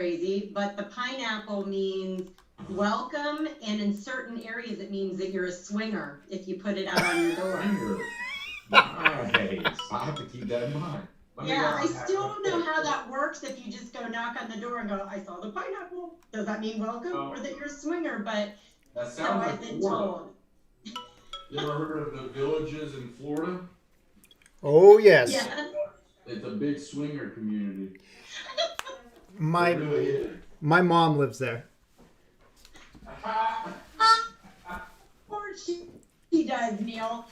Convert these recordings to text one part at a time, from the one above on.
crazy, but the pineapple means welcome, and in certain areas it means that you're a swinger if you put it out on your door. Finger. Nice. I have to keep that in mind. Let me Yeah, I unpack still real don't know quick. how that works if you just go knock on the door and go, I saw the pineapple. Does that mean welcome or Um, that you're a swinger? But that so sounds I've like been Florida. told. You ever heard of the villages in Florida? Oh yes, Yeah. It's a big swinger community. It my really is. my mom lives there. Of course she does, Neil.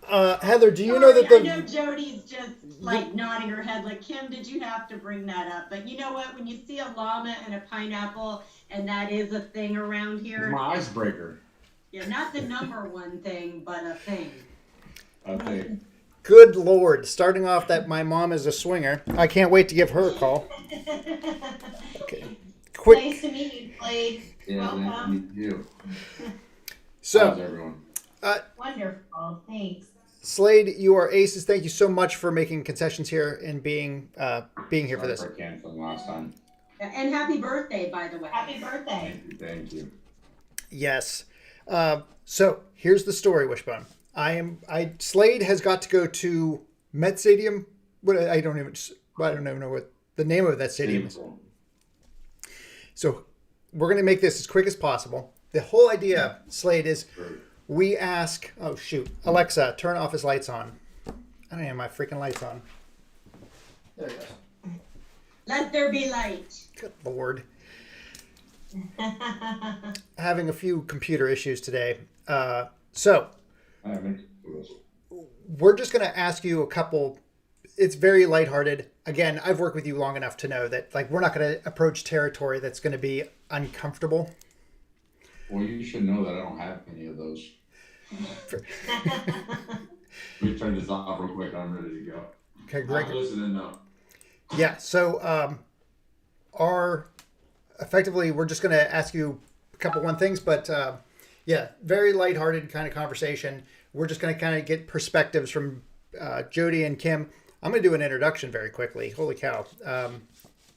Heather, do you know Sorry, that I know the Jody's just like nodding her head like, Kim, did you have to bring that up? But you know what? When you see a llama and a pineapple, and that is a thing around It's here, my icebreaker, yeah, not the number one thing, but a thing. I think. good Lord, starting off that my mom is a swinger. I can't wait to give her a call. Okay. Nice Quick. to meet you, Blade. Yeah, nice to Welcome. meet you. How's So, everyone? Wonderful. Thanks. Slade, you are aces. Thank you so much for making concessions here and being here for Sorry this. for canceling last time. And happy birthday, by the way. Happy birthday. Thank you. Thank you. Yes. So here's the story, Wishbone. Slade has got to go to Met Stadium. I don't even know what the name of that stadium is. Painful. So we're going to make this as quick as possible. The whole idea, Slade, is Great. we ask, oh shoot, Alexa, turn office lights on. I don't even have my freaking lights on. There it goes. Let there be light. Good Lord. Having a few computer issues today. So I haven't. we're just going to ask you a couple. It's very lighthearted. Again, I've worked with you long enough to know that like we're not going to approach territory that's going to be uncomfortable. Well, you should know that I don't have any of those. Let me turn this off real quick. I'm ready to go. Okay, great. I'm listening now. Yeah. So our effectively, we're just going to ask you a couple one things, but yeah, very lighthearted kind of conversation. We're just going to kind of get perspectives from Jody and Kim. I'm going to do an introduction very quickly. Holy cow!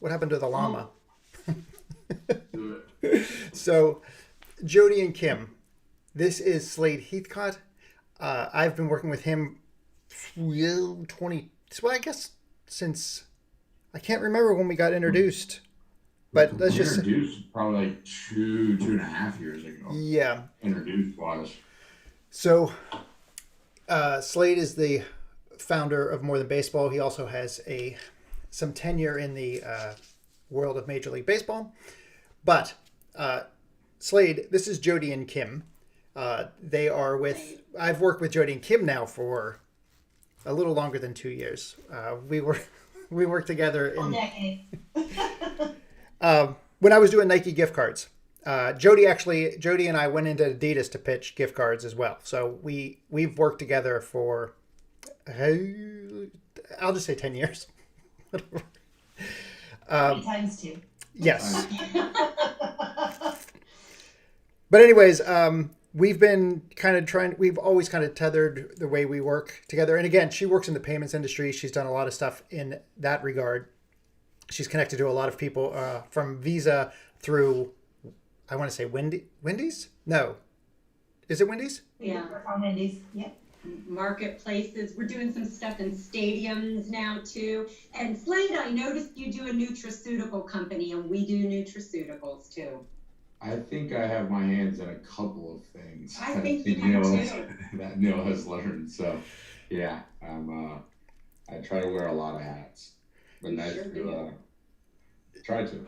What happened to the llama? Do it. So, Jody and Kim, this is Slade Heathcott. I've been working with him 20. Well, I guess since I can't remember when we got introduced, but let's We just introduced probably like 2.5 years ago. yeah. Introduced was. So, Slade is the founder of More Than Baseball. He also has some tenure in the world of Major League Baseball. But Slade, this is Jody and Kim. They are with. I've worked with Jody and Kim now for a little longer than 2 years. We worked together in Decade. when I was doing Nike gift cards. Jody and I went into Adidas to pitch gift cards as well. So we've worked together for I'll just say 10 years. Times two. Yes. But anyways, we've been kind of we've always kind of tethered the way we work together. And again, she works in the payments industry. She's done a lot of stuff in that regard. She's connected to a lot of people from Visa through, I want to say Wendy's? No. Is it Wendy's? Yeah. On Wendy's. Yep. Marketplaces. We're doing some stuff in stadiums now too. And Slade, I noticed you do a nutraceutical company, and we do nutraceuticals too. I think I have my hands in a couple of things. I think you Neil do has, too. that Neil has learned. So, yeah, I try to wear a lot of hats, but You nice sure to do. try to.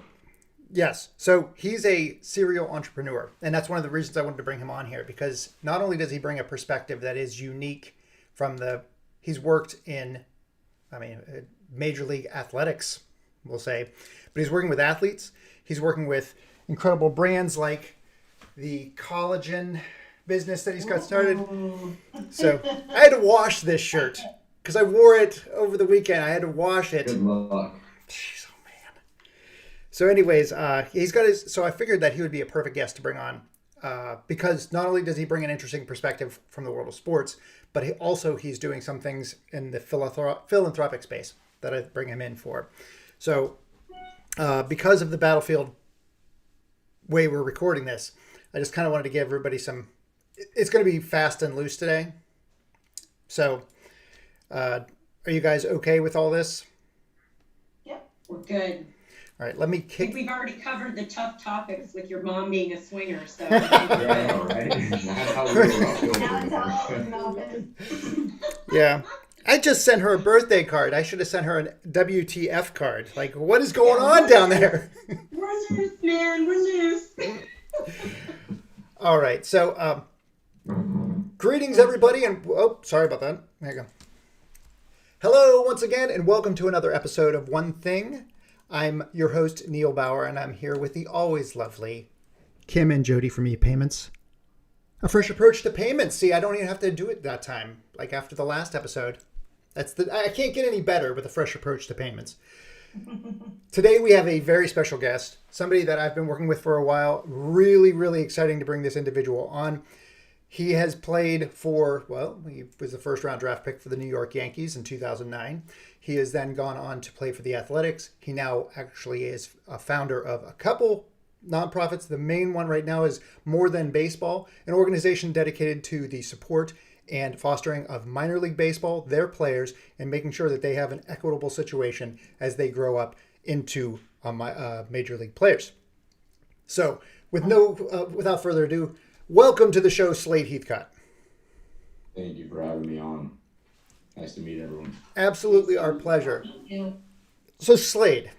Yes. So he's a serial entrepreneur. And that's one of the reasons I wanted to bring him on here because not only does he bring a perspective that is unique from he's worked in, Major League Athletics, we'll say, but he's working with athletes. He's working with incredible brands like the collagen business that he's got started. So I had to wash this shirt because I wore it over the weekend. I had to wash it. Good luck. Jeez, oh man. So, anyways, he's got his. So I figured that he would be a perfect guest to bring on because not only does he bring an interesting perspective from the world of sports, but he's doing some things in the philanthropic space that I bring him in for. So because of the Battlefield way we're recording this, I just kind of wanted to give everybody some. It's going to be fast and loose today. So, are you guys okay with all this? Yep, we're good. All right, let me I think kick. we've already covered the tough topics with your mom being a swinger, so. Yeah, all right. That's how we were Now it's all up. open. Yeah. I just sent her a birthday card. I should have sent her a WTF card. Like, what is going on down there? We're loose, man. We're loose. All right. So, greetings, everybody. And, oh, sorry about that. There you go. Hello, once again, and welcome to another episode of One Thing. I'm your host, Neil Bauer, and I'm here with the always lovely Kim and Jody from ePayments. A fresh approach to payments. See, I don't even have to do it that time, like after the last episode. I can't get any better with a fresh approach to payments. Today we have a very special guest, somebody that I've been working with for a while. Really, really exciting to bring this individual on. He has played for, well, he was the first round draft pick for the New York Yankees in 2009. He has then gone on to play for the Athletics. He now actually is a founder of a couple nonprofits. The main one right now is More Than Baseball, an organization dedicated to the support and fostering of minor league baseball, their players, and making sure that they have an equitable situation as they grow up into major league players. So, without further ado, welcome to the show, Slade Heathcott. Thank you for having me on. Nice to meet everyone. Absolutely our pleasure. Yeah. So, Slade,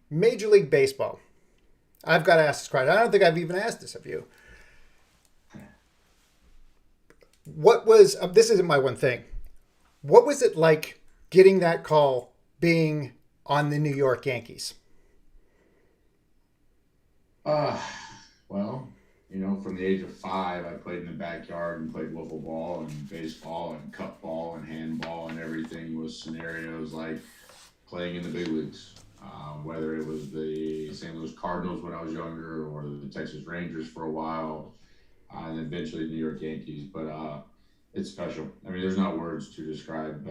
Major League Baseball. I've got to ask this question. I don't think I've even asked this of you. This isn't my one thing. What was it like getting that call being on the New York Yankees? Well, from the age of 5, I played in the backyard and played wiffle ball and baseball and cup ball and handball, and everything was scenarios like playing in the big leagues. Whether it was the St. Louis Cardinals when I was younger, or the Texas Rangers for a while, and eventually the New York Yankees. But it's special. I mean, there's not words to describe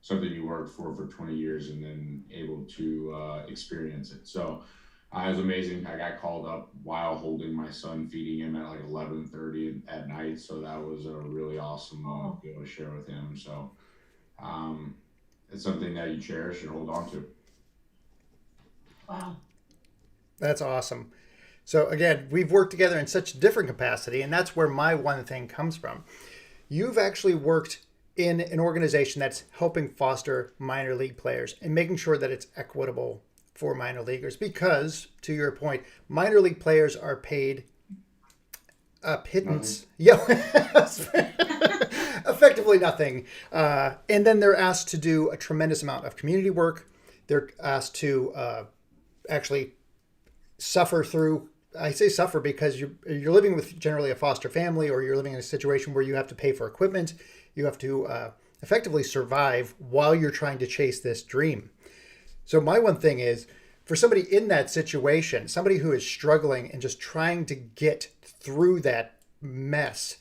something you worked for 20 years and then able to experience it. So it was amazing. I got called up while holding my son, feeding him at like 11:30 at night. So that was a really awesome moment to be able to share with him. So it's something that you cherish and hold on to. Wow. That's awesome. So again, we've worked together in such a different capacity, and that's where my one thing comes from. You've actually worked in an organization that's helping foster minor league players and making sure that it's equitable for minor leaguers, because, to your point, minor league players are paid a pittance. Yeah, effectively nothing. And then they're asked to do a tremendous amount of community work. They're asked to actually suffer through. I say suffer because you're living with generally a foster family, or you're living in a situation where you have to pay for equipment. You have to effectively survive while you're trying to chase this dream. So my one thing is, for somebody in that situation, somebody who is struggling and just trying to get through that mess,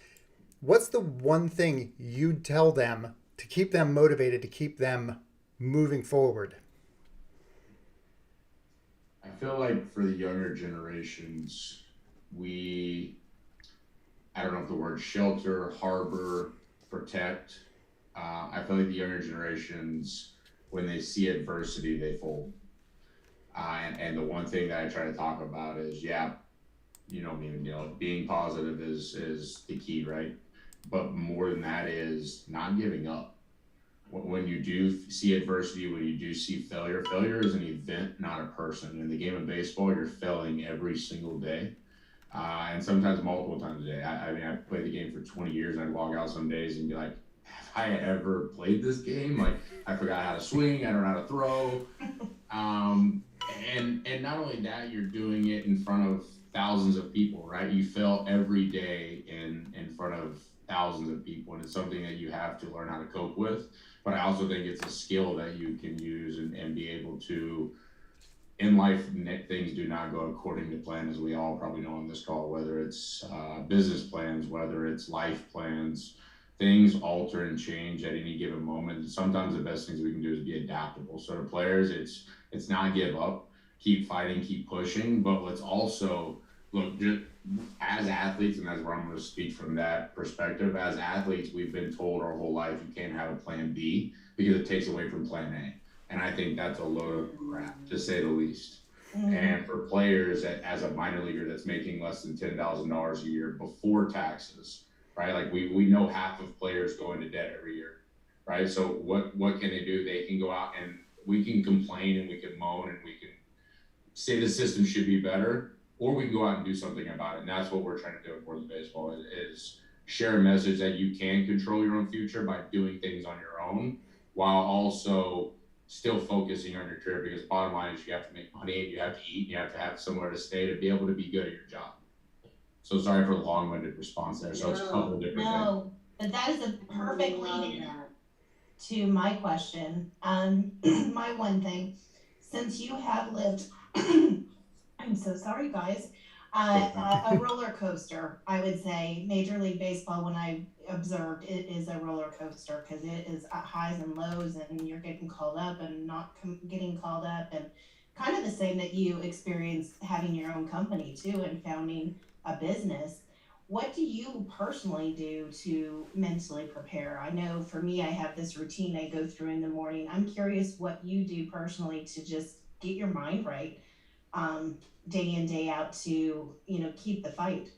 what's the one thing you'd tell them to keep them motivated, to keep them moving forward? I feel like for the younger generations, I don't know if the word shelter, harbor, protect. I feel like the younger generations, when they see adversity, they fold. And the one thing that I try to talk about is, being positive is the key, right? But more than that is not giving up. When you do see adversity, when you do see failure is an event, not a person. In the game of baseball, you're failing every single day, and sometimes multiple times a day. I played the game for 20 years, and I'd walk out some days and be like, have I ever played this game? Like, I forgot how to swing, I don't know how to throw. And not only that, you're doing it in front of thousands of people, right? You fail every day in front of thousands of people, and it's something that you have to learn how to cope with. But I also think it's a skill that you can use and be able to, in life, things do not go according to plan, as we all probably know on this call, whether it's business plans, whether it's life plans, things alter and change at any given moment. And sometimes the best things we can do is be adaptable. So to players, it's not give up, keep fighting, keep pushing, but let's also look, just as athletes, and that's where I'm going to speak from that perspective. As athletes, we've been told our whole life you can't have a plan B because it takes away from plan A. And I think that's a load of crap, to say the least. And for players as a minor leaguer that's making less than $10,000 a year before taxes, right? Like we know half of players go into debt every year, right? So what can they do? They can go out and we can complain and we can moan and we can say the system should be better, or we can go out and do something about it. And that's what we're trying to do at World of Baseball is share a message that you can control your own future by doing things on your own, while also still focusing on your career, because bottom line is you have to make money and you have to eat and you have to have somewhere to stay to be able to be good at your job. So sorry for the long-winded response there. So it's a couple of different things. But that is a perfect lead to my question. My one thing, since you have lived, I'm so sorry guys, a roller coaster, I would say Major League Baseball, when I observed, it is a roller coaster because it is highs and lows and you're getting called up and not getting called up, and kind of the same that you experienced having your own company too and founding a business. What do you personally do to mentally prepare? I know for me, I have this routine I go through in the morning. I'm curious what you do personally to just get your mind right, day in, day out, to, keep the fight.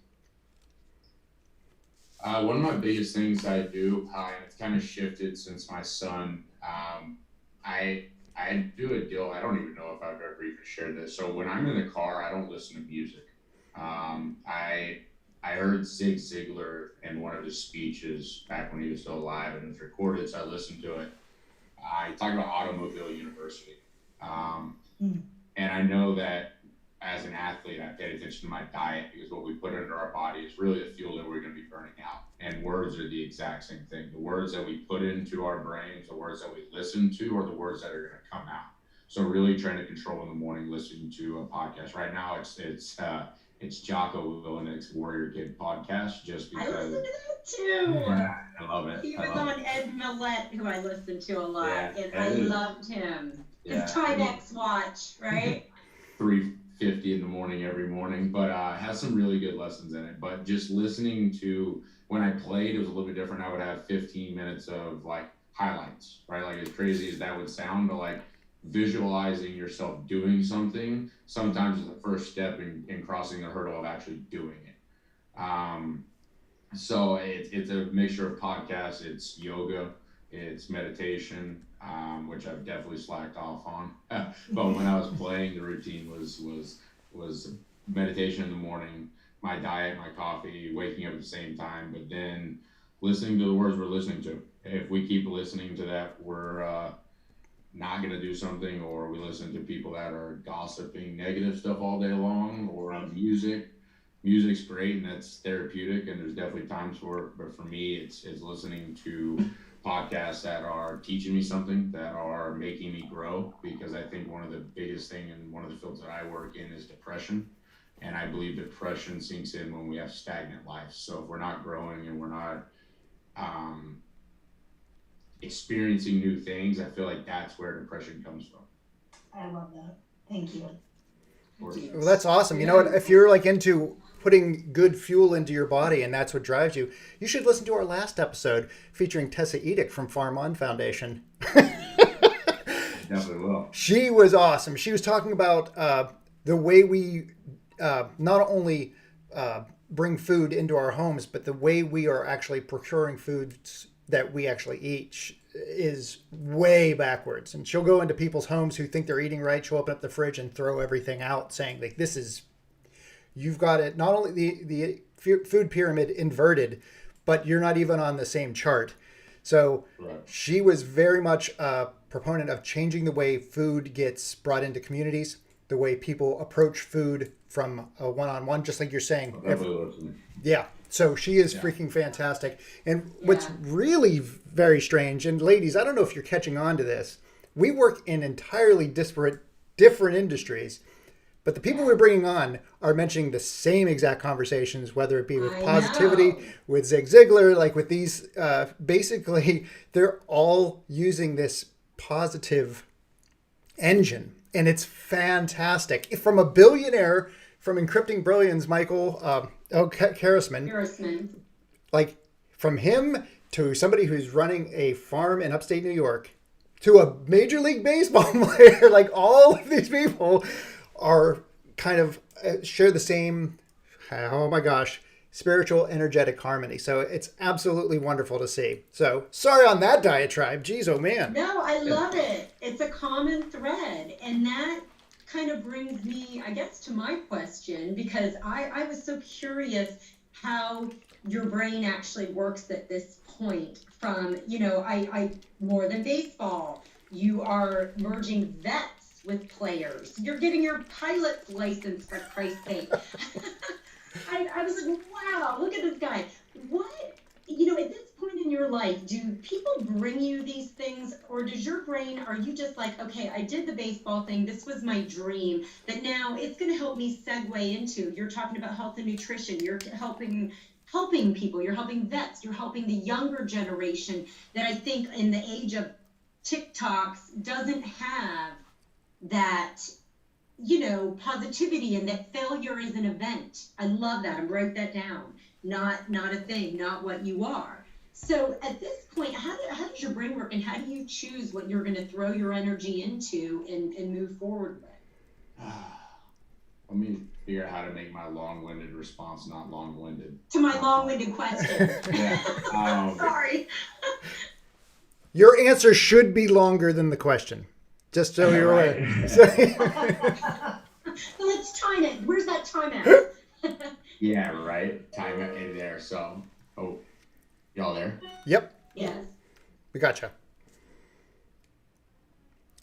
One of my biggest things I do, and it's kind of shifted since my son, I do a deal. I don't even know if I've ever even shared this. So when I'm in the car, I don't listen to music. I heard Zig Ziglar in one of his speeches back when he was still alive, and it was recorded, so I listened to it. He talked about Automobile University. And I know that as an athlete, I paid attention to my diet, because what we put into our body is really the fuel that we're going to be burning out. And words are the exact same thing. The words that we put into our brains, the words that we listen to, are the words that are going to come out. So really trying to control in the morning, listening to a podcast. Right now, it's Jocko Willinek's Warrior Kid podcast, just because. I listen to that too. Yeah, I love it. He was on Ed Millett, who I listened to a lot, and I loved him. Yeah. His Timex watch, right? 3:50 in the morning every morning, but has some really good lessons in it. But just listening to, when I played, it was a little bit different. I would have 15 minutes of like highlights, right? Like, as crazy as that would sound, but like visualizing yourself doing something sometimes is the first step in crossing the hurdle of actually doing it. So it's a mixture of podcasts, it's yoga, it's meditation, which I've definitely slacked off on. But when I was playing, the routine was meditation in the morning, my diet, my coffee, waking up at the same time, but then listening to the words we're listening to. If we keep listening to that, we're not going to do something, or we listen to people that are gossiping negative stuff all day long, or music's great and that's therapeutic, and there's definitely times for it, but for me it's listening to podcasts that are teaching me something, that are making me grow, because I think one of the biggest thing in one of the fields that I work in is depression, and I believe depression sinks in when we have stagnant lives. So if we're not growing and we're not experiencing new things, I feel like that's where depression comes from. I love that. Thank you. Well, that's awesome. You know what? If you're like into putting good fuel into your body and that's what drives you, you should listen to our last episode featuring Tessa Edick from Farm On Foundation. Definitely will. She was awesome. She was talking about the way we not only bring food into our homes, but the way we are actually procuring foods that we actually eat is way backwards. And she'll go into people's homes who think they're eating right. She'll open up the fridge and throw everything out, saying like, this is, you've got it, not only the food pyramid inverted, but you're not even on the same chart. So Right. She was very much a proponent of changing the way food gets brought into communities, the way people approach food from a one-on-one, just like you're saying. Definitely listening. Yeah. So she is freaking fantastic. And what's really very strange, and ladies, I don't know if you're catching on to this, we work in entirely different industries, But the people we're bringing on are mentioning the same exact conversations, whether it be with I positivity, know. with Zig Ziglar, like with these, basically, they're all using this positive engine, and it's fantastic. From a billionaire from Encrypting Brilliance, Michael Karasman, Harrisman. like from him to somebody who's running a farm in upstate New York to a Major League Baseball player, like all of these people are kind of share the same, oh my gosh, spiritual, energetic harmony. So it's absolutely wonderful to see. So sorry on that diatribe. Geez, oh man. No, I love it. It's a common thread. And that kind of brings me, I guess, to my question, because I was so curious how your brain actually works at this point from, I more than baseball, you are merging vets with players. You're getting your pilot's license, for Christ's sake. I was like, wow, look at this guy. What, at this point in your life, do people bring you these things, or does your brain, are you just like, okay, I did the baseball thing, this was my dream, but now it's going to help me segue into, you're talking about health and nutrition, you're helping people, you're helping vets, you're helping the younger generation that I think in the age of TikToks doesn't have that, positivity, and that failure is an event. I love that. I wrote that down. Not a thing, not what you are. So at this point, how does your brain work, and how do you choose what you're going to throw your energy into and move forward with? Let me figure out how to make my long-winded response not long-winded. To my long-winded question. Yeah. Sorry. Your answer should be longer than the question, just so you're aware. So let's time it. Where's that time at? Yeah, right. Time it in there. So, y'all there? Yep, Yes. we gotcha.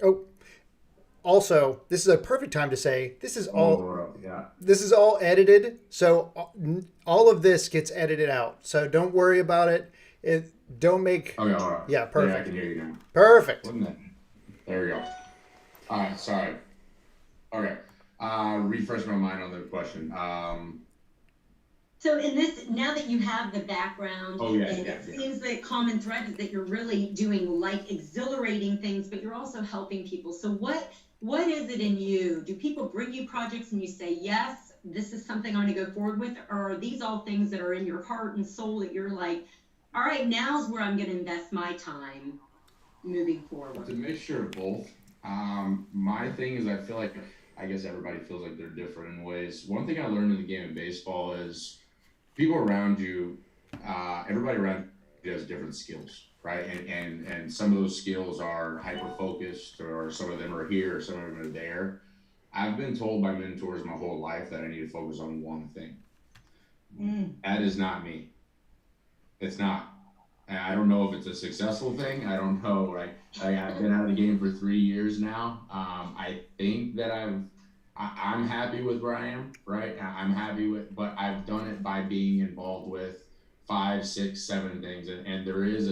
Oh, also, this is a perfect time to say this is all Yeah. this is all edited, so all of this gets edited out. So don't worry about it. Don't make. Okay, hold on. Yeah, perfect. Yeah, I can hear you now. Perfect. Wasn't it? There we go. All right, sorry. Okay. Refresh my mind on the question. So in this, now that you have the background, and Yeah. it seems the common thread is that you're really doing like exhilarating things, but you're also helping people. So what is it in you? Do people bring you projects and you say, yes, this is something I'm going to go forward with? Or are these all things that are in your heart and soul that you're like, all right, now's where I'm going to invest my time moving forward? It's a mixture of both. My thing is, I guess everybody feels like they're different in ways. One thing I learned in the game of baseball is people around you, everybody around you has different skills, right? And some of those skills are hyper focused, or some of them are here, or some of them are there. I've been told by mentors my whole life that I need to focus on one thing. That is not me. It's not. And I don't know if it's a successful thing. I don't know. Like I've been out of the game for 3 years now. I think that I'm happy with where I am, right? I'm happy with, but I've done it by being involved with 5, 6, 7 things, and there is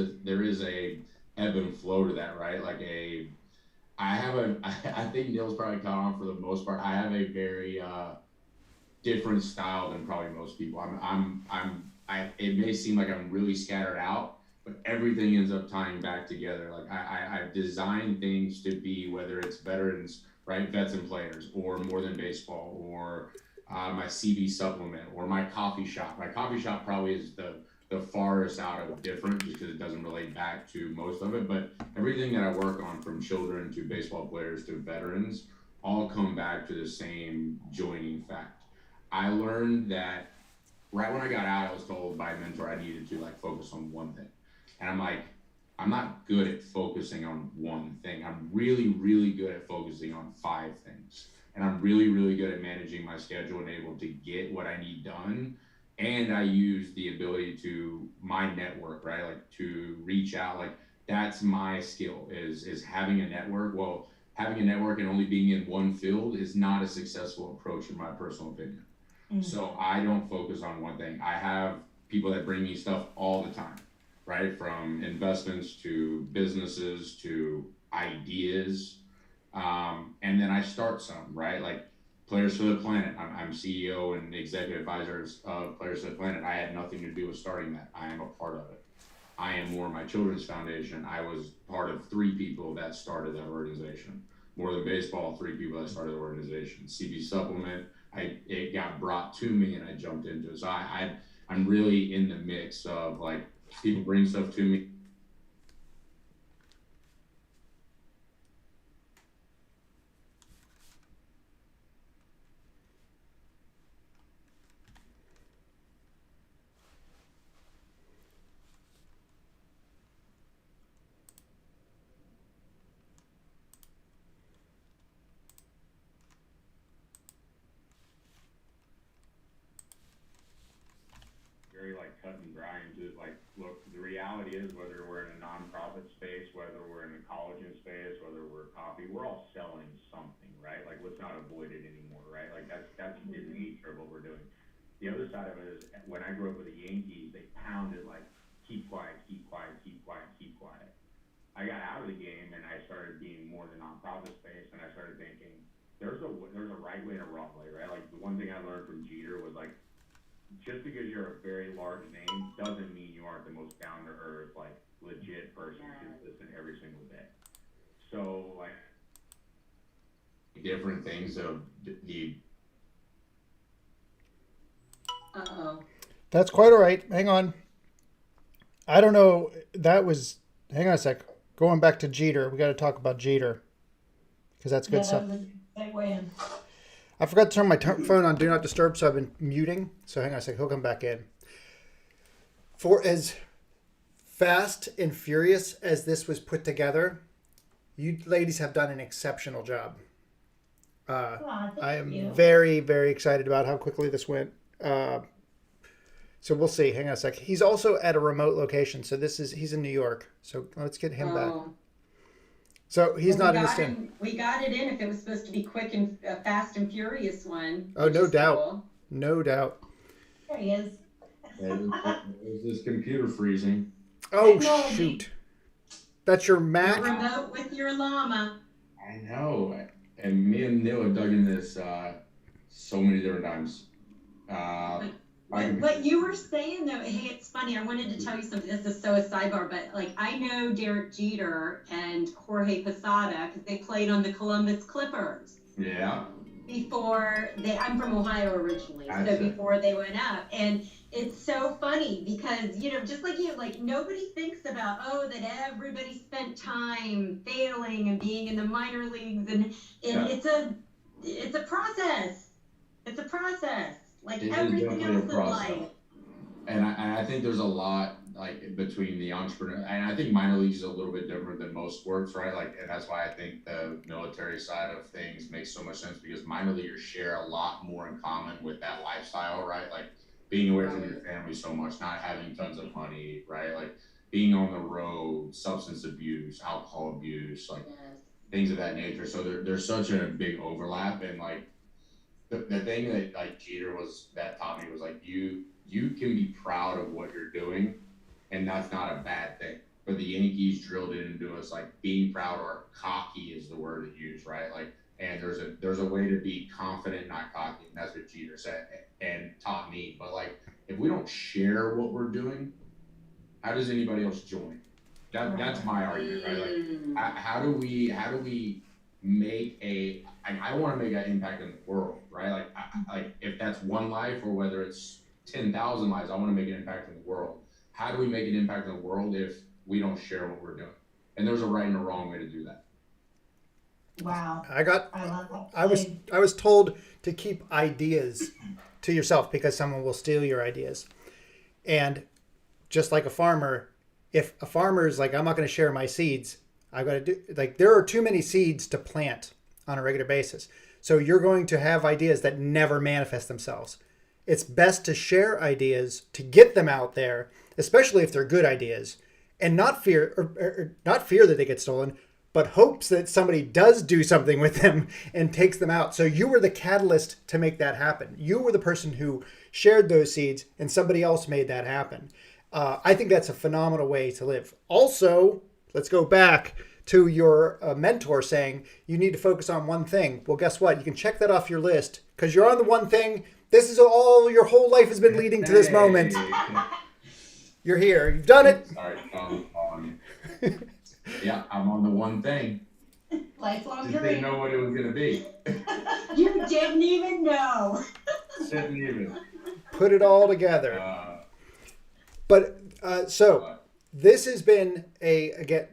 a ebb and flow to that, right? I think Neil's probably caught on for the most part. I have a very different style than probably most people. It may seem like I'm really scattered out, but everything ends up tying back together. Like I've designed things to be, whether it's veterans, right, vets and players, or more than baseball, or my CB supplement, or my coffee shop. My coffee shop probably is the farthest out of different, because it doesn't relate back to most of it. But everything that I work on, from children to baseball players to veterans, all come back to the same joining fact. I learned that right when I got out, I was told by a mentor I needed to focus on one thing. And I'm like, I'm not good at focusing on one thing. I'm really, really good at focusing on 5 things. And I'm really, really good at managing my schedule and able to get what I need done. And I use the ability to my network, right? To reach out. That's my skill, is having a network. Well, having a network and only being in one field is not a successful approach, in my personal opinion. So I don't focus on one thing. I have people that bring me stuff all the time, right? From investments to businesses to ideas. And then I start some, right? Players for the Planet. I'm CEO and executive advisors of Players for the Planet. I had nothing to do with starting that. I am a part of it. I Am More, my children's foundation. I was part of 3 people that started that organization. More Than Baseball, 3 people that started the organization. CB Supplement, it got brought to me and I jumped into it. So I'm really in the mix of like people bring stuff to me. Very like cut and grind to like, look, the reality is whether we're in a nonprofit space, whether we're in a collagen space, whether we're coffee, we're all selling something, right? Like, let's not avoid it anymore, right? Like that's the nature of what we're doing. The other side of it is when I grew up with the Yankees, they pounded like, keep quiet, keep quiet, keep quiet, keep quiet. I got out of the game and I started being more in the nonprofit space, and I started thinking there's a right way and a wrong way, right? Like the one thing I learned from Jeter was like, just because you're a very large name doesn't mean you aren't the most down to earth, like legit person consistent every single day. So like different things of the. Uh-oh. That's quite all right. Hang on. I don't know. Hang on a sec. Going back to Jeter, we got to talk about Jeter because that's good stuff. That was a segue in. I forgot to turn my phone on Do Not Disturb, so I've been muting. So hang on a sec. He'll come back in. For as fast and furious as this was put together, you ladies have done an exceptional job. I am very, very excited about how quickly this went. So we'll see. Hang on a sec. He's also at a remote location. So he's in New York. So let's get him back. So he's not in the stand. We got it in if it was supposed to be quick and fast and furious one. Oh, no doubt. Cool. No doubt. There he is. There's this computer freezing. Oh, Technology. shoot. That's your Mac? Remote with your llama. I know. And me and Neil have dug in this so many different times. What you were saying though, hey, it's funny. I wanted to tell you something. This is so a sidebar, but like I know Derek Jeter and Jorge Posada because they played on the Columbus Clippers. Yeah. I'm from Ohio originally, so before they went up, and it's so funny because just like you, like nobody thinks about that everybody spent time failing and being in the minor leagues, and it's a process. It's a process. Like everything else in life. And I think there's a lot like between the entrepreneur, and I think minor leagues is a little bit different than most sports, right? Like, and that's why I think the military side of things makes so much sense because minor leaguers share a lot more in common with that lifestyle, right? Like being away from your family so much, not having tons of money, right? Like being on the road, substance abuse, alcohol abuse, like things of that nature. So there's such a big overlap, and like the thing that like Jeter that taught me was like you can be proud of what you're doing, and that's not a bad thing. But the Yankees drilled it into us like being proud, or cocky is the word to use, right? Like, and there's a way to be confident, not cocky, and that's what Jeter said and taught me. But like, if we don't share what we're doing, how does anybody else join? That's my argument, right? Like, how do we make I want to make an impact in the world, right? Like if that's one life or whether it's 10,000 lives, I want to make an impact in the world. How do we make an impact in the world if we don't share what we're doing? And there's a right and a wrong way to do that. Wow. I love that. I was told to keep ideas to yourself because someone will steal your ideas. And just like a farmer, if a farmer is like, I'm not going to share my seeds, I've got to do, like, there are too many seeds to plant on a regular basis. So you're going to have ideas that never manifest themselves. It's best to share ideas to get them out there, especially if they're good ideas, and not fear that they get stolen, but hopes that somebody does do something with them and takes them out. So you were the catalyst to make that happen. You were the person who shared those seeds, and somebody else made that happen. I think that's a phenomenal way to live. Also, let's go back to your mentor saying you need to focus on one thing. Well, guess what? You can check that off your list because you're on the one thing. This is all your whole life has been leading to this moment. You're here. You've done it. Sorry, yeah, I'm on the one thing. Lifelong Just didn't dream. know what it was gonna be. You didn't even know. Didn't even. Put it all together. But so this has been again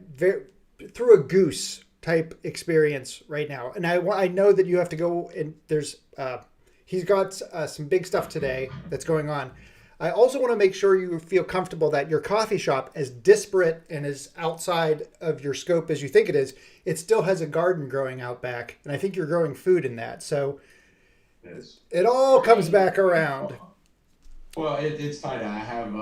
through a goose type experience right now, and I know that you have to go and there's he's got some big stuff today that's going on. I also want to make sure you feel comfortable that your coffee shop, as disparate and as outside of your scope as you think it is, it still has a garden growing out back, and I think you're growing food in that. So it all comes back around. Well, it's tight. I have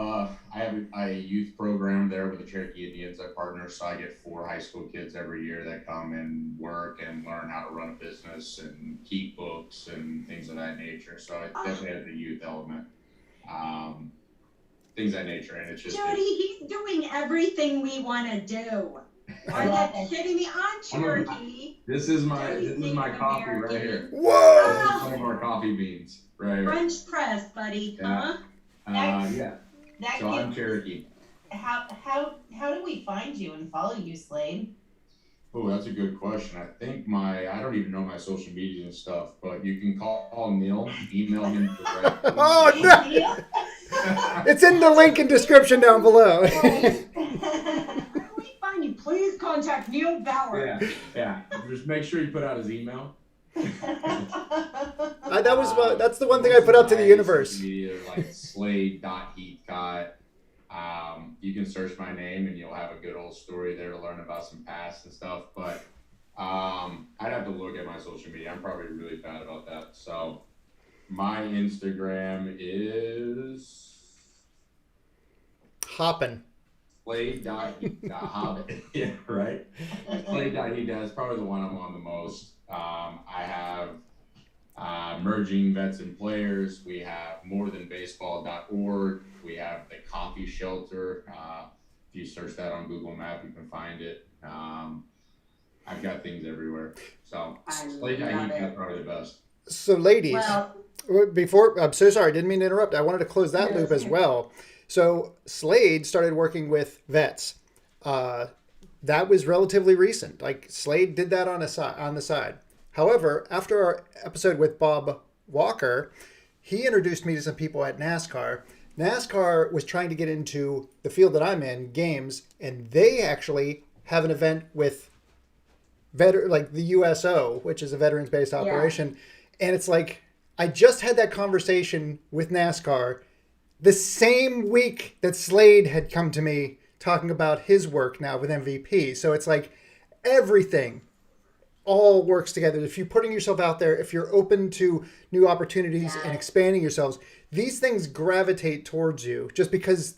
a youth program there with the Cherokee Indians. I partner, so I get 4 high school kids every year that come and work and learn how to run a business and keep books and things of that nature. So it definitely has a youth element, things of that nature, and it's just Jody, he's doing everything we want to do. Are you kidding me? I'm Cherokee. This is my coffee right here. Whoa! This is one of our coffee beans right here. French press, buddy. Yeah. Huh? Yeah. That So I'm gives, Cherokee. how do we find you and follow you, Slade? Oh, that's a good question. I think I don't even know my social media and stuff, but you can call Neil, email him directly. Oh no! It's in the link in description down below. Where do we find you? Please contact Neil Bauer. Yeah. Just make sure you put out his email. That's the one thing I put out to the universe. Social media is like Slade.Heathcott. You can search my name and you'll have a good old story there to learn about some past and stuff. But I'd have to look at my social media. I'm probably really bad about that. So my Instagram is Hoppin'. Slade.Hobbit. Yeah, right. Slade.Heathcott. That's probably the one I'm on the most. I have Merging Vets and Players. We have morethanbaseball.org. We have the Coffee Shelter. If you search that on Google Map, you can find it. I've got things everywhere. So Slade.Heathcott's probably the best. So, ladies, Well, I'm so sorry, I didn't mean to interrupt. I wanted to close that loop as well. So, Slade started working with vets. That was relatively recent. Like, Slade did that on the side. However, after our episode with Bob Walker, he introduced me to some people at NASCAR. NASCAR was trying to get into the field that I'm in, games, and they actually have an event with like the USO, which is a veterans-based operation. And it's like, I just had that conversation with NASCAR the same week that Slade had come to me talking about his work now with MVP. So it's like everything all works together. If you're putting yourself out there, if you're open to new opportunities and expanding yourselves, these things gravitate towards you just because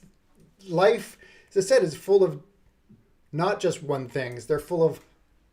life, as I said, is full of not just one things. They're full of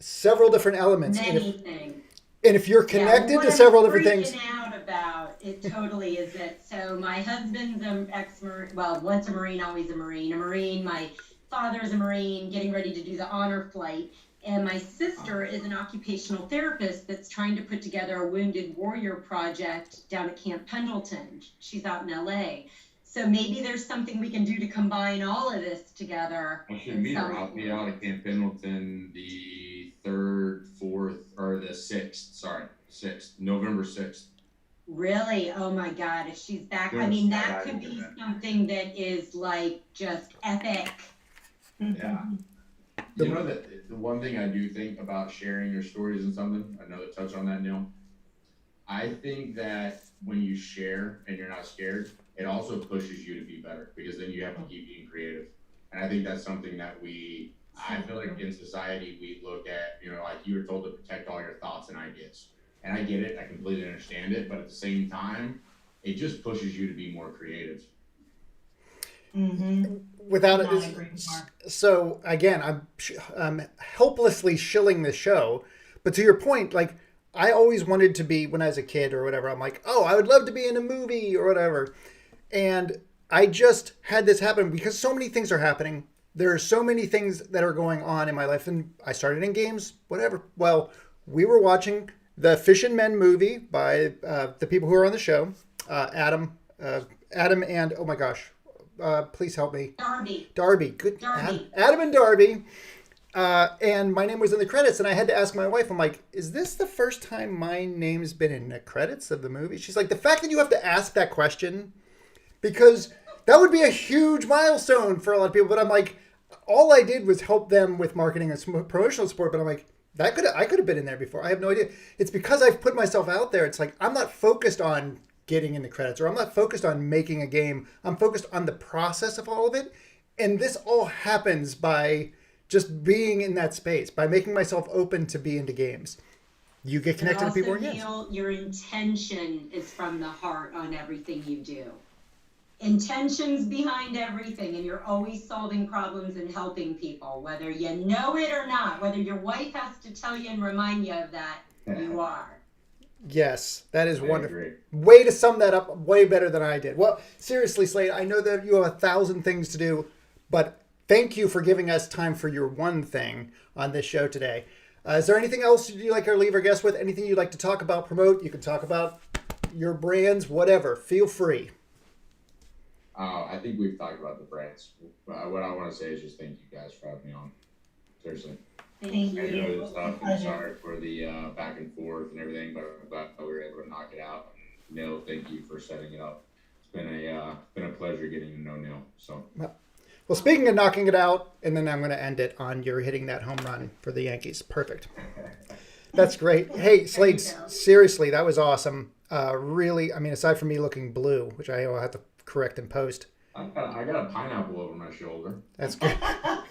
several different elements. many things. And if you're connected what to I'm several different things. freaking out about it totally is it. So my husband's an ex-Marine, well, once a Marine, always a Marine. My father's a Marine, getting ready to do the honor flight. And my sister is an occupational therapist that's trying to put together a wounded warrior project down at Camp Pendleton. She's out in LA. So maybe there's something we can do to combine all of this together. I should meet her. I'll be out at Camp Pendleton the 3rd, 4th, or the 6th, November 6th. Really? Oh my God, if she's back, Yes, I mean, that I could did be that. something that is like just epic. Yeah. You know that the one thing I do think about sharing your stories and something, another touch on that, Neil. I think that when you share and you're not scared, it also pushes you to be better because then you have to keep being creative. And I think that's something that I feel like in society we look at, like you were told to protect all your thoughts and ideas. And I get it, I completely understand it, but at the same time, it just pushes you to be more creative. Mm-hmm. Without Not it, agree more. so again, I'm helplessly shilling the show. But to your point, like I always wanted to be when I was a kid or whatever. I'm like, oh, I would love to be in a movie or whatever. And I just had this happen because so many things are happening there are so many things that are going on in my life, and I started in games, whatever. Well, we were watching the Fish and Men movie by the people who are on the show, Adam and, oh my gosh, please help me. Darby. Good. Darby. Adam and Darby. And my name was in the credits, and I had to ask my wife, I'm like, is this the first time my name's been in the credits of the movie? She's like, the fact that you have to ask that question, because that would be a huge milestone for a lot of people. But I'm like, all I did was help them with marketing and promotional support. But I'm like, I could have been in there before. I have no idea. It's because I've put myself out there. It's like, I'm not focused on getting in the credits, or I'm not focused on making a game. I'm focused on the process of all of it. And this all happens by just being in that space, by making myself open to be into games. You get connected to people. Neil, your intention is from the heart on everything you do. Intentions behind everything, and you're always solving problems and helping people, whether you know it or not, whether your wife has to tell you and remind you of that, you are. Yes, that is wonderful. Agree. Way to sum that up way better than I did. Well, seriously, Slade, I know that you have 1,000 things to do, but thank you for giving us time for your one thing on this show today. Is there anything else you'd like to leave our guests with? Anything you'd like to talk about, promote? You can talk about your brands, whatever. Feel free. I think we've talked about the brands. What I want to say is just thank you guys for having me on. Seriously. Thank I you. know this stuff, and sorry for the back and forth and everything, but I'm glad we were able to knock it out. Neil, thank you for setting it up. It's been a pleasure getting to know Neil. So. Well, speaking of knocking it out, and then I'm going to end it on you're hitting that home run for the Yankees. Perfect. That's great. Hey, Slade, seriously, that was awesome. Really, I mean, aside from me looking blue, which I will have to correct in post. I got a pineapple over my shoulder. That's good. I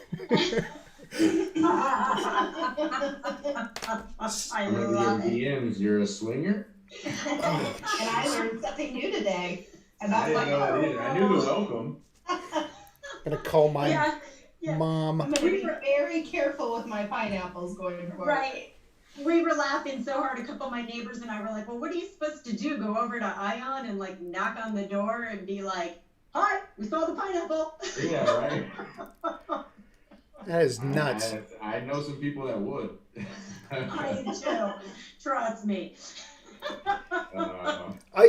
I'm gonna love give it. DMs. You're a swinger? And I learned something new today. And I that's didn't know that either. I knew the welcome. I'm going to call my Yeah. mom. I'm going to be very careful with my pineapples going forward. Right. We were laughing so hard. A couple of my neighbors and I were like, well, what are you supposed to do? Go over to Ion and like knock on the door and be like, hi, we saw the pineapple. Yeah, right. That is nuts. I know some people that would. I do. Trust me.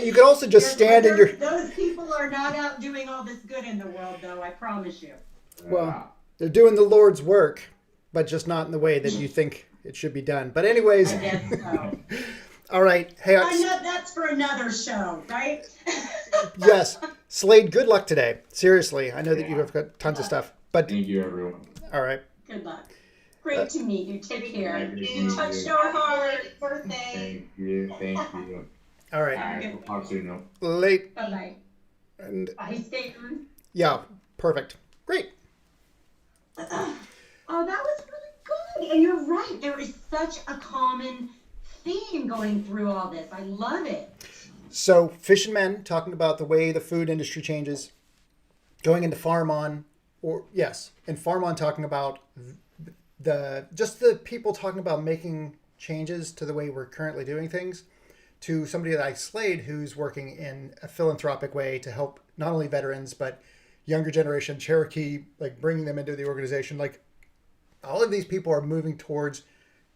You could also just stand in your... Those people are not out doing all this good in the world, though, I promise you. Well, they're doing the Lord's work, but just not in the way that you think it should be done. But anyways... I guess so. All right. Hey, I know that's for another show, right? Yes. Slade, good luck today. Seriously. I know that you have got tons of stuff. But Thank you, everyone. all right. Good luck. Great to meet you. Take care. You touched our heart. Birthday. Thank you. All All right. right, we'll talk soon. Though. Late. Bye-bye. And Bye, Staten. yeah, perfect. Great. Oh, that was really good. And you're right. There is such a common theme going through all this. I love it. So, Fish and Men, talking about the way the food industry changes, going into Farm On, and Farm On talking about the people talking about making changes to the way we're currently doing things, to somebody like Slade who's working in a philanthropic way to help not only veterans but younger generation Cherokee, like bringing them into the organization. Like all of these people are moving towards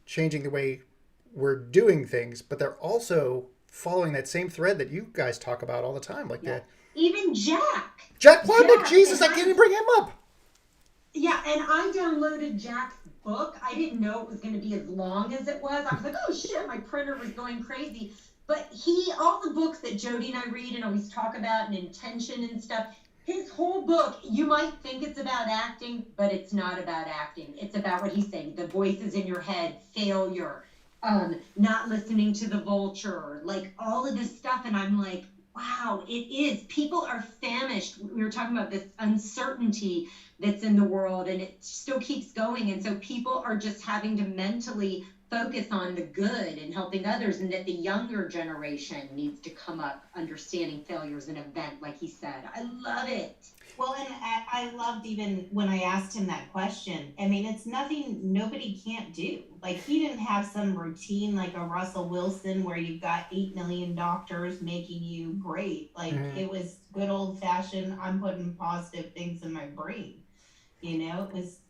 changing the way we're doing things, but they're also following that same thread that you guys talk about all the time, like Even Jack. Jack Plotnick. Jack, Jesus, and I can't even bring him up. Yeah, and I downloaded Jack's book. I didn't know it was going to be as long as it was. I was like, oh shit, my printer was going crazy. But all the books that Jody and I read and always talk about and intention and stuff, his whole book, you might think it's about acting, but it's not about acting. It's about what he's saying, the voices in your head, failure, not listening to the vulture, like all of this stuff. And I'm like, wow, it is. People are famished. We were talking about this uncertainty that's in the world, and it still keeps going. And so people are just having to mentally focus on the good and helping others, and that the younger generation needs to come up understanding failure as an event, like he said. I love it. Well, and I loved even when I asked him that question. I mean, it's nothing nobody can't do. Like, he didn't have some routine like a Russell Wilson where you've got 8 million doctors making you great. Like, It was good old fashioned, I'm putting positive things in my brain. You know, it was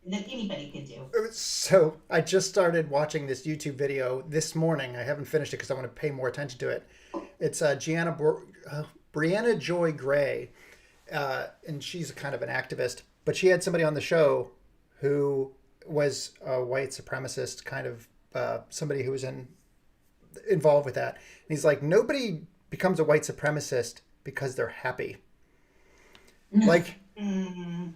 that anybody could do. So I just started watching this YouTube video this morning. I haven't finished it because I want to pay more attention to it. It's Brianna Joy Gray, and she's kind of an activist. But she had somebody on the show who was a white supremacist, kind of somebody who was involved with that. And he's like, nobody becomes a white supremacist because they're happy. Like the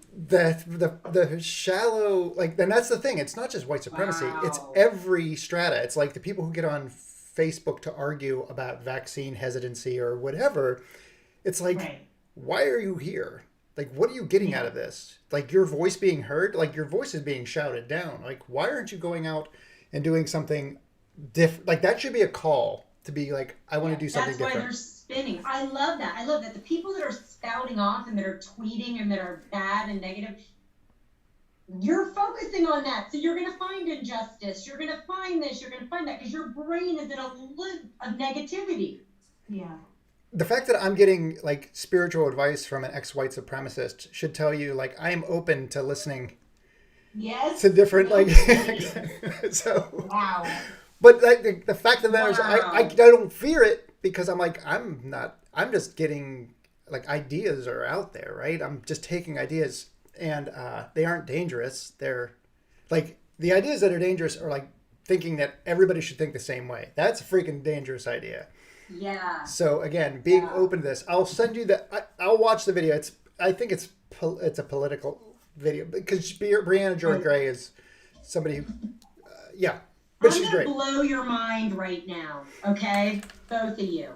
shallow, like, and that's the thing. It's not just white supremacy. Wow. It's every strata. It's like the people who get on Facebook to argue about vaccine hesitancy or whatever. It's like, Right. why are you here? Like, what are you getting out of this? Like, your voice being heard? Like, your voice is being shouted down. Like, why aren't you going out and doing something different? Like, that should be a call to be like, I want to do something That's why different. they're spinning. I love that. I love that. The people that are spouting off and that are tweeting and that are bad and negative, you're focusing on that. So you're going to find injustice. You're going to find this. You're going to find that because your brain is in a loop of negativity. Yeah. The fact that I'm getting like spiritual advice from an ex-white supremacist should tell you, like, I am open to listening Yes. to different, like, Okay. so, Wow. but like the fact of the matter is, Wow. I don't fear it because I'm like, I'm just getting, like, ideas are out there, right? I'm just taking ideas and they aren't dangerous. They're like, the ideas that are dangerous are like thinking that everybody should think the same way. That's a freaking dangerous idea. Yeah. So again, being Yeah. open to this, I'll send you I'll watch the video. I think it's a political video because Brianna Joy Gray is somebody who, yeah, but I'm she's going great. to blow your mind right now, okay? Both of you.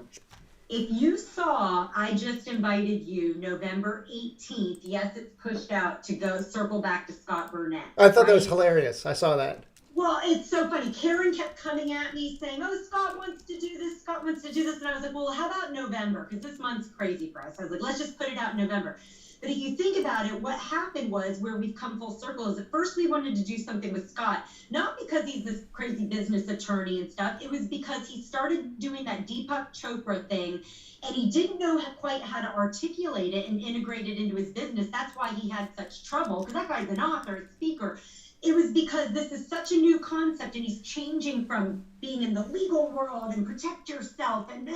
If you saw, I just invited you November 18th. Yes, it's pushed out to go circle back to Scott Burnett. I thought that was right? hilarious. I saw that. Well, it's so funny. Karen kept coming at me saying, oh, Scott wants to do this, Scott wants to do this. And I was like, well, how about November? Because this month's crazy for us. I was like, let's just put it out in November. But if you think about it, what happened was where we've come full circle is at first we wanted to do something with Scott, not because he's this crazy business attorney and stuff. It was because he started doing that Deepak Chopra thing and he didn't know quite how to articulate it and integrate it into his business. That's why he had such trouble, because that guy's an author, a speaker. It was because this is such a new concept and he's changing from being in the legal world and protect yourself and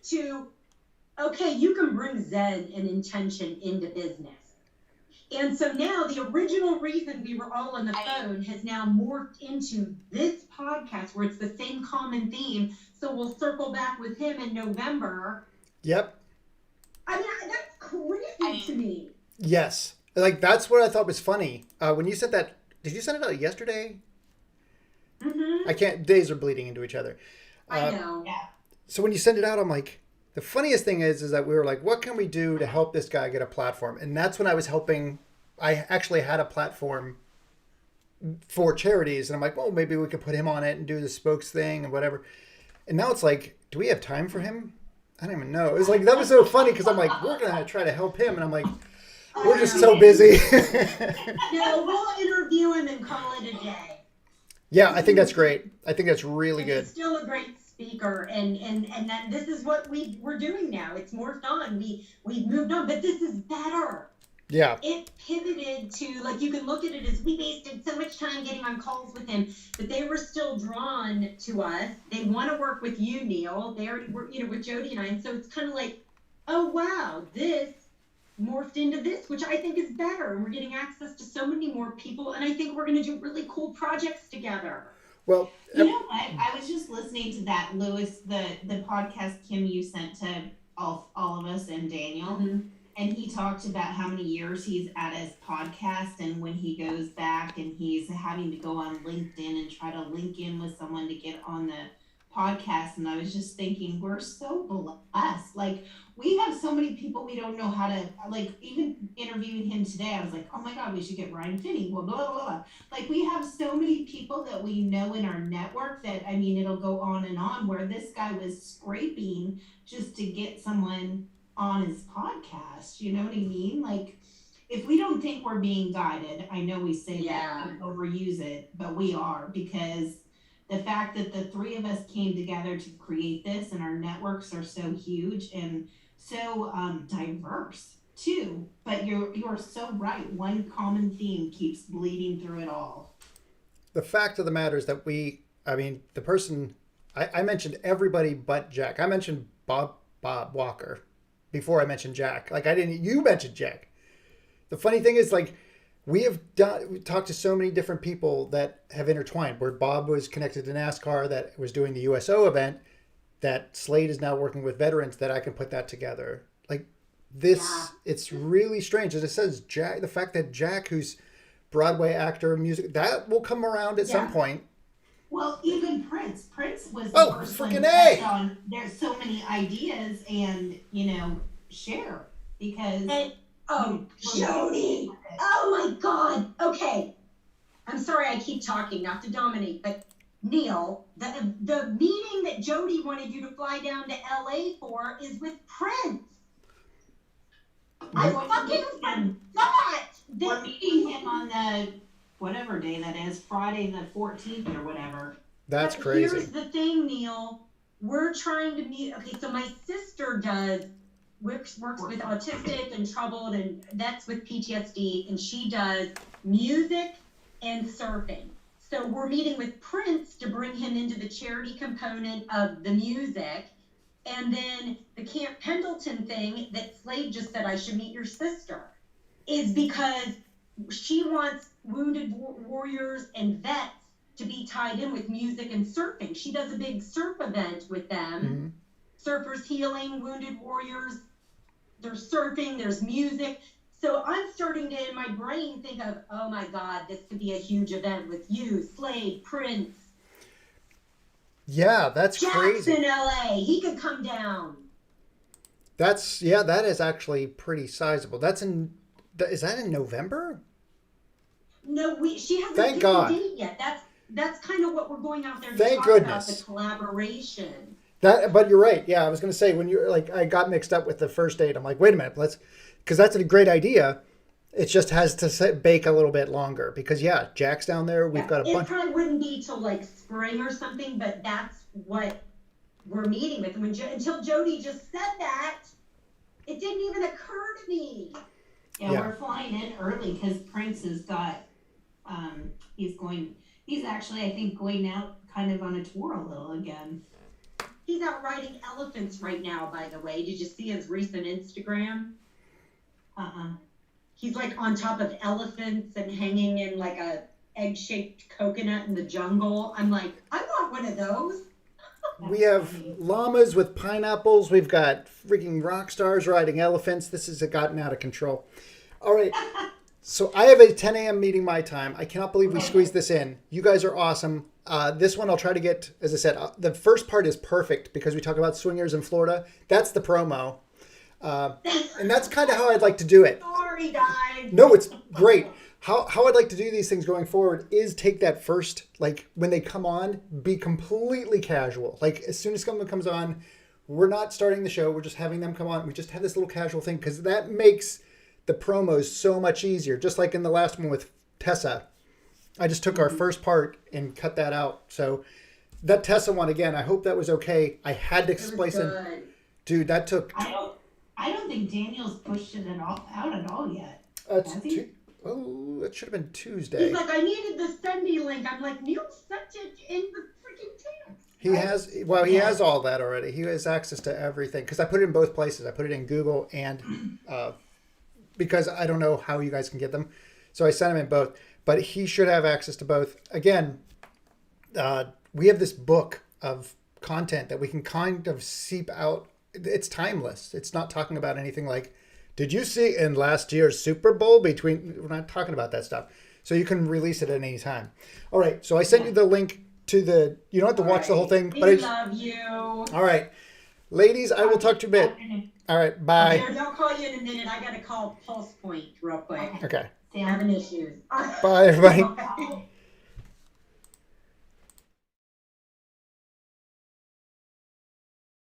to, okay, you can bring Zen and intention into business. And so now the original reason we were all on the phone has now morphed into this podcast where it's the same common theme. So we'll circle back with him in November. Yep. I mean, that's crazy to me. Yes. Like, that's what I thought was funny. When you sent that, did you send it out yesterday? Mm-hmm. I can't, days are bleeding into each other. I know. Yeah. So when you send it out, I'm like, the funniest thing is that we were like, what can we do to help this guy get a platform? And that's when I was helping. I actually had a platform for charities. And I'm like, well, maybe we could put him on it and do the spokes thing and whatever. And now it's like, do we have time for him? I don't even know. It was like, that was so funny because I'm like, we're going to try to help him. And I'm like, we're just so busy. No, we'll interview him and call it a day. Yeah, I think that's great. I think that's really And good. he's still a great speaker, and that this is what we're doing now. It's morphed on. We've moved on, but this is better. Yeah. It pivoted to, like, you can look at it as we wasted so much time getting on calls with him, but they were still drawn to us. They want to work with you, Neil. They already work, with Jody and I, and so it's kind of like, oh wow, this morphed into this, which I think is better, and we're getting access to so many more people, and I think we're going to do really cool projects together. Well, You know what? I was just listening to that, Lewis, the podcast Kim you sent to all of us and Daniel. Mhm. And he talked about how many years he's at his podcast, and when he goes back and he's having to go on LinkedIn and try to link in with someone to get on the podcast. And I was just thinking, we're so blessed. Like, we have so many people we don't know how to, like, even interviewing him today, I was like, oh my God, we should get Ryan Finney, blah, blah, blah, blah. Like, we have so many people that we know in our network that, I mean, it'll go on and on, where this guy was scraping just to get someone on his podcast. You know what I mean? Like, if we don't think we're being guided, I know we say Yeah. that and overuse it, but we are, because the fact that the three of us came together to create this, and our networks are so huge and so diverse. too, but you're so right. One common theme keeps bleeding through it all. The fact of the matter is that the person, I mentioned everybody but Jack. I mentioned Bob Walker before I mentioned Jack. Like you mentioned Jack. The funny thing is, like, we talked to so many different people that have intertwined, where Bob was connected to NASCAR, that was doing the USO event, that Slade is now working with veterans, that I can put that together. Like this, it's really strange. As it says, Jack, the fact that Jack, who's Broadway actor, music, that will come around at some point. Well, even Prince was the first one to touch on. There's so many ideas, and share because. Jody! Oh my God! Okay, I'm sorry I keep talking, not to dominate, but Neil, the meeting that Jody wanted you to fly down to LA for is with Prince. I fucking forgot. We're meeting him on the whatever day that is, Friday the 14th or whatever. That's crazy. Here's the thing, Neil. We're trying to meet. Okay, so my sister works with autistic and troubled, and that's with PTSD, and she does music and surfing. So we're meeting with Prince to bring him into the charity component of the music. And then the Camp Pendleton thing that Slade just said I should meet your sister is because she wants wounded warriors and vets to be tied in with music and surfing. She does a big surf event with them. Mm-hmm. Surfers Healing, Wounded Warriors. There's surfing, there's music. So I'm starting to, in my brain, think of, oh my God, this could be a huge event with you, Slade, Prince. Yeah, that's Jack's crazy. in LA. He could come down. That is actually pretty sizable. Is that in November? No, she hasn't Thank picked God. a date yet. That's kind of what we're going out there to Thank talk goodness. about, the collaboration. But you're right. Yeah, I was going to say, when you're like, I got mixed up with the first date. I'm like, wait a minute, because that's a great idea. It just has to bake a little bit longer because Jack's down there. We've got a bunch. It probably wouldn't be till like spring or something, but that's what we're meeting with. Until Jody just said that, it didn't even occur to me. Yeah, we're flying in early because Prince has got, he's actually, I think, going out kind of on a tour a little again. He's out riding elephants right now, by the way. Did you see his recent Instagram? He's like on top of elephants and hanging in like a egg-shaped coconut in the jungle. I'm like, I want one of those. We have llamas with pineapples. We've got freaking rock stars riding elephants. This has gotten out of control. All right. So I have a 10 a.m. meeting my time. I cannot believe we squeezed this in. You guys are awesome. This one I'll try to get, as I said, the first part is perfect because we talk about swingers in Florida. That's the promo. And that's kind of how I'd like to do it. Sorry, guys. No, it's great. How I'd like to do these things going forward is take that first, like when they come on, be completely casual. Like as soon as someone comes on, we're not starting the show. We're just having them come on. We just have this little casual thing because that makes the promos so much easier. Just like in the last one with Tessa. I just took our first part and cut that out. So that Tessa one, again, I hope that was okay. I had to splice in. Dude, that took... I don't think Daniel's pushed it out at all yet. It should have been Tuesday. He's like, I needed the Sunday link. I'm like, Neil sent it in the freaking text. He has all that already. He has access to everything because I put it in both places. I put it in Google and because I don't know how you guys can get them. So I sent him in both. But he should have access to both. Again, we have this book of content that we can kind of seep out. It's timeless. It's not talking about anything like, did you see in last year's Super Bowl we're not talking about that stuff. So you can release it at any time. All right. So I sent you the link to you don't have to watch the whole thing. We but love you. All right. Ladies, I will talk to you a bit. All right. Bye. Okay, I'll call you in a minute. I got to call Pulse Point real quick. Okay. Having issues. Bye, everybody. Bye.